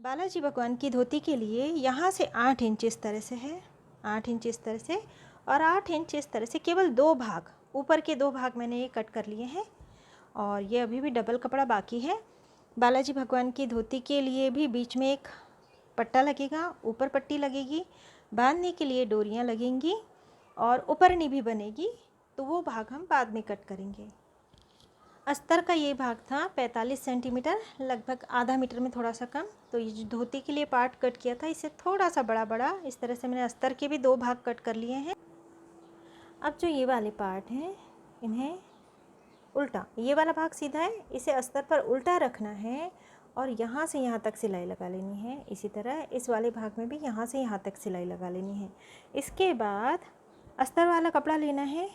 बालाजी भगवान की धोती के लिए यहाँ से 8 इंच इस तरह से है, 8 इंच इस तरह से, और 8 इंच इस तरह से केवल 2 भाग, ऊपर के 2 भाग मैंने ये कट कर लिए हैं। और ये अभी भी डबल कपड़ा बाकी है। बालाजी भगवान की धोती के लिए भी बीच में एक पट्टा लगेगा, ऊपर पट्टी लगेगी, बांधने के लिए डोरियाँ लगेंगी और ऊपरनी भी बनेगी, तो वो भाग हम बाद में कट करेंगे। अस्तर का ये भाग था 45 सेंटीमीटर, लगभग आधा मीटर में थोड़ा सा कम। तो ये जो धोती के लिए पार्ट कट किया था इससे थोड़ा सा बड़ा बड़ा, इस तरह से मैंने अस्तर के भी 2 भाग कट कर लिए हैं। अब जो ये वाले पार्ट हैं इन्हें उल्टा, ये वाला भाग सीधा है, इसे अस्तर पर उल्टा रखना है और यहाँ से यहाँ तक सिलाई लगा लेनी है। इसी तरह इस वाले भाग में भी यहाँ से यहाँ तक सिलाई लगा लेनी है। इसके बाद अस्तर वाला कपड़ा लेना है,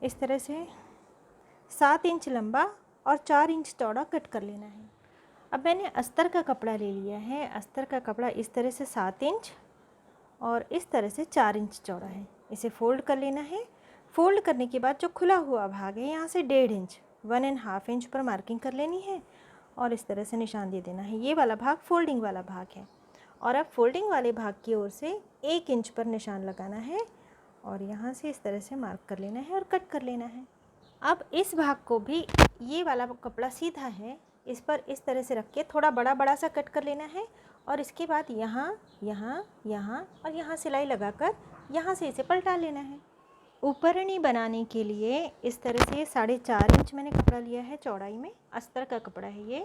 इस तरह से 7 इंच लंबा और 4 इंच चौड़ा कट कर लेना है। अब मैंने अस्तर का कपड़ा ले लिया है। अस्तर का कपड़ा इस तरह से 7 इंच और इस तरह से 4 इंच चौड़ा है। इसे फोल्ड कर लेना है। फोल्ड करने के बाद जो खुला हुआ भाग है यहाँ से 1.5 इंच, 1.5 इंच पर मार्किंग कर लेनी है और इस तरह से निशान दे देना है। ये वाला भाग फोल्डिंग वाला भाग है और अब फोल्डिंग वाले भाग की ओर से 1 इंच पर निशान लगाना है और यहाँ से इस तरह से मार्क कर लेना है और कट कर लेना है। अब इस भाग को भी, ये वाला कपड़ा सीधा है, इस पर इस तरह से रख के थोड़ा बड़ा बड़ा सा कट कर लेना है और इसके बाद यहाँ यहाँ यहाँ और यहाँ सिलाई लगाकर यहाँ से इसे पलटा लेना है। ऊपरनी बनाने के लिए इस तरह से 4.5 इंच मैंने कपड़ा लिया है चौड़ाई में, अस्तर का कपड़ा है ये,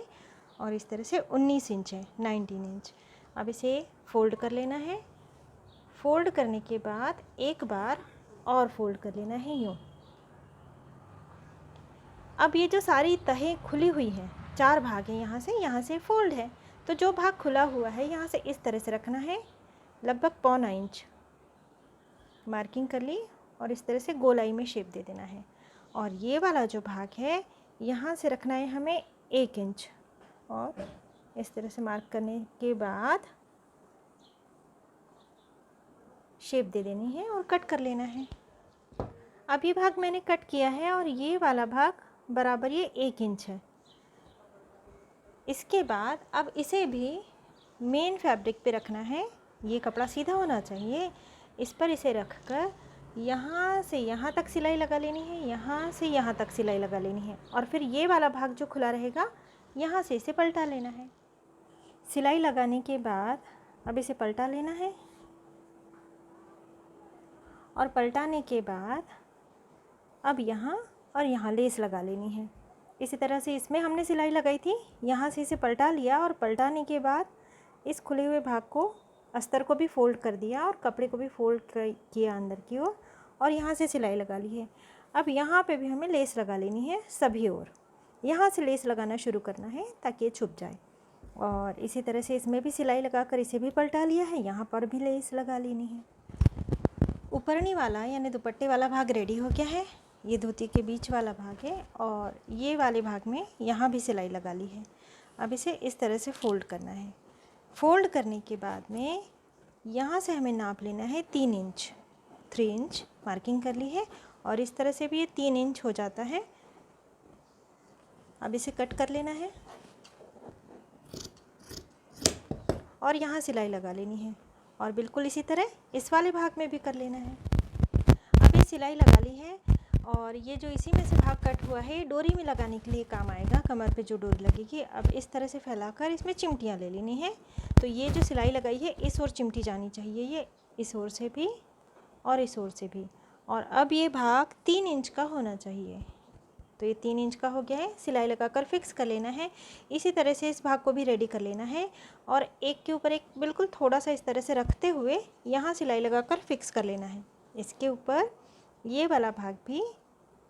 और इस तरह से 19 इंच है, 19 इंच। अब इसे फोल्ड कर लेना है। फोल्ड करने के बाद एक बार और फोल्ड कर लेना है यूँ। अब ये जो सारी तहें खुली हुई हैं, 4 भाग हैं, यहाँ से फोल्ड है, तो जो भाग खुला हुआ है यहाँ से इस तरह से रखना है, लगभग 1.25 इंच मार्किंग कर ली और इस तरह से गोलाई में शेप दे देना है। और ये वाला जो भाग है यहाँ से रखना है हमें 1 इंच और इस तरह से मार्क करने के बाद शेप दे देनी है और कट कर लेना है। अब ये भाग मैंने कट किया है और ये वाला भाग बराबर ये 1 इंच है। इसके बाद अब इसे भी मेन फैब्रिक पे रखना है। ये कपड़ा सीधा होना चाहिए, इस पर इसे रखकर यहाँ से यहाँ तक सिलाई लगा लेनी है, यहाँ से यहाँ तक सिलाई लगा लेनी है और फिर ये वाला भाग जो खुला रहेगा यहाँ से इसे पलटा लेना है। सिलाई लगाने के बाद अब इसे पलटा लेना है और पलटाने के बाद अब यहाँ और यहाँ लेस लगा लेनी है। इसी तरह से इसमें हमने सिलाई लगाई थी, यहाँ से इसे पलटा लिया और पलटाने के बाद इस खुले हुए भाग को, अस्तर को भी फोल्ड कर दिया और कपड़े को भी फोल्ड किया अंदर की ओर और यहाँ से सिलाई लगा ली है। अब यहाँ पे भी हमें लेस लगा लेनी है सभी ओर। यहाँ से लेस लगाना शुरू करना है ताकि ये छुप जाए। और इसी तरह से इसमें भी सिलाई लगाकर इसे भी पलटा लिया है, यहाँ पर भी लेस लगा लेनी है। ऊपरनी वाला यानी दुपट्टे वाला भाग रेडी हो गया है। ये धोती के बीच वाला भाग है और ये वाले भाग में यहाँ भी सिलाई लगा ली है। अब इसे इस तरह से फोल्ड करना है। फोल्ड करने के बाद में यहाँ से हमें नाप लेना है 3 इंच, 3 इंच मार्किंग कर ली है और इस तरह से भी ये 3 इंच हो जाता है। अब इसे कट कर लेना है और यहाँ सिलाई लगा लेनी है और बिल्कुल इसी तरह इस वाले भाग में भी कर लेना है। अब ये सिलाई लगा ली है और ये जो इसी में से भाग कट हुआ है डोरी में लगाने के लिए काम आएगा, कमर पे जो डोरी लगेगी। अब इस तरह से फैलाकर इसमें चिमटियाँ ले लेनी है। तो ये जो सिलाई लगाई है इस ओर चिमटी जानी चाहिए, ये इस ओर से भी और इस ओर से भी। और अब ये भाग 3 इंच का होना चाहिए। तो ये 3 इंच का हो गया है। सिलाई लगाकर फिक्स कर लेना है। इसी तरह से इस भाग को भी रेडी कर लेना है और एक के ऊपर एक बिल्कुल थोड़ा सा इस तरह से रखते हुए यहाँ सिलाई लगाकर फिक्स कर लेना है। इसके ऊपर ये वाला भाग भी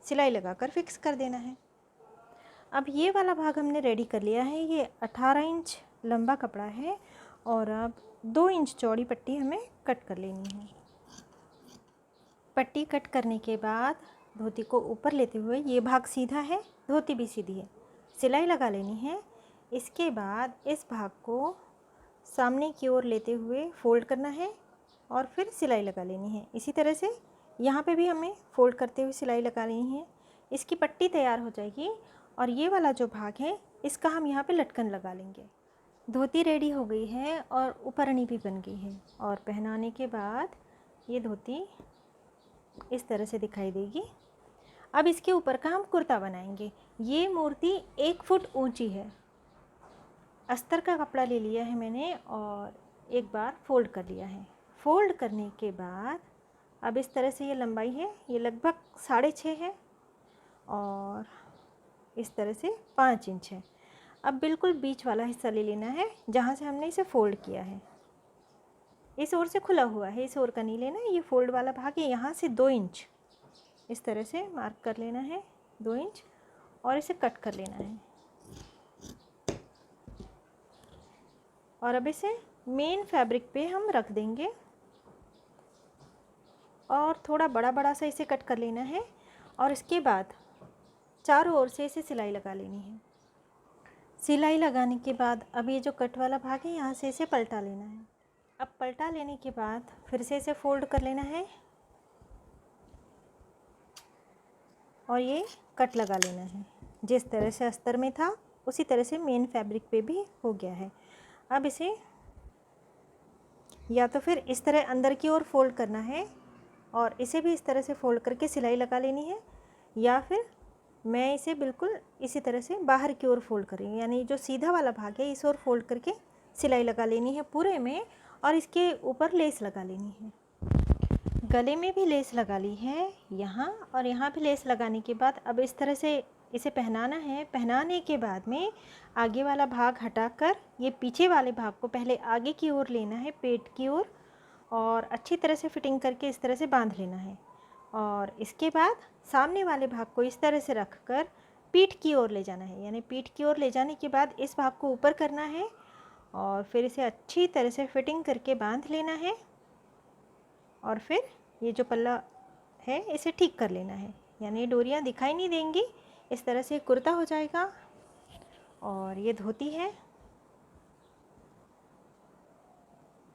सिलाई लगाकर फिक्स कर देना है। अब ये वाला भाग हमने रेडी कर लिया है। ये 18 इंच लंबा कपड़ा है और अब 2 इंच चौड़ी पट्टी हमें कट कर लेनी है। पट्टी कट करने के बाद धोती को ऊपर लेते हुए, ये भाग सीधा है, धोती भी सीधी है, सिलाई लगा लेनी है। इसके बाद इस भाग को सामने की ओर लेते हुए फोल्ड करना है और फिर सिलाई लगा लेनी है। इसी तरह से यहाँ पे भी हमें फोल्ड करते हुए सिलाई लगा लेनी है। इसकी पट्टी तैयार हो जाएगी और ये वाला जो भाग है इसका हम यहाँ पे लटकन लगा लेंगे। धोती रेडी हो गई है और ऊपरनी भी बन गई है। और पहनाने के बाद ये धोती इस तरह से दिखाई देगी। अब इसके ऊपर का हम कुर्ता बनाएंगे। ये मूर्ति 1 फुट ऊंची है। अस्तर का कपड़ा ले लिया है मैंने और एक बार फोल्ड कर लिया है। फोल्ड करने के बाद अब इस तरह से ये लंबाई है, ये लगभग 6.5 है और इस तरह से 5 इंच है। अब बिल्कुल बीच वाला हिस्सा ले लेना है जहाँ से हमने इसे फोल्ड किया है। इस ओर से खुला हुआ है, इस ओर का नहीं लेना है। ये फोल्ड वाला भाग है, यहाँ से 2 इंच इस तरह से मार्क कर लेना है, 2 इंच, और इसे कट कर लेना है। और अब इसे मेन फैब्रिक पे हम रख देंगे और थोड़ा बड़ा बड़ा सा इसे कट कर लेना है। और इसके बाद चारों ओर से इसे सिलाई लगा लेनी है। सिलाई लगाने के बाद अब ये जो कट वाला भाग है यहाँ से इसे पलटा लेना है। अब पलटा लेने के बाद फिर से इसे फोल्ड कर लेना है और ये कट लगा लेना है। जिस तरह से अस्तर में था उसी तरह से मेन फैब्रिक पे भी हो गया है। अब इसे या तो फिर इस तरह अंदर की ओर फोल्ड करना है और इसे भी इस तरह से फोल्ड करके सिलाई लगा लेनी है, या फिर मैं इसे बिल्कुल इसी तरह से बाहर की ओर फोल्ड करेंगे, यानी जो सीधा वाला भाग है इस ओर फोल्ड करके सिलाई लगा लेनी है पूरे में। और इसके ऊपर लेस लगा लेनी है। गले में भी लेस लगा ली है यहाँ, और यहाँ भी लेस लगाने के बाद अब इस तरह से इसे पहनाना है। पहनाने के बाद में आगे वाला भाग हटाकर ये पीछे वाले भाग को पहले आगे की ओर लेना है, पेट की ओर, और अच्छी तरह से फिटिंग करके इस तरह से बांध लेना है। और इसके बाद सामने वाले भाग को इस तरह से रखकर पीठ की ओर ले जाना है, यानी पीठ की ओर ले जाने के बाद इस भाग को ऊपर करना है और फिर इसे अच्छी तरह से फिटिंग करके बांध लेना है। और फिर ये जो पल्ला है इसे ठीक कर लेना है, यानी डोरियाँ दिखाई नहीं देंगी। इस तरह से कुर्ता हो जाएगा। और ये धोती है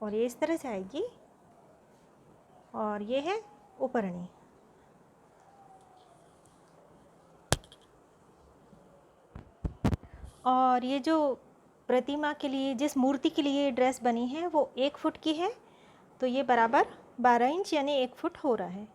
और ये इस तरह से आएगी। और ये है ऊपरनी। और ये जो प्रतिमा के लिए, जिस मूर्ति के लिए ड्रेस बनी है वो 1 फुट की है, तो ये बराबर 12 इंच यानी 1 फुट हो रहा है।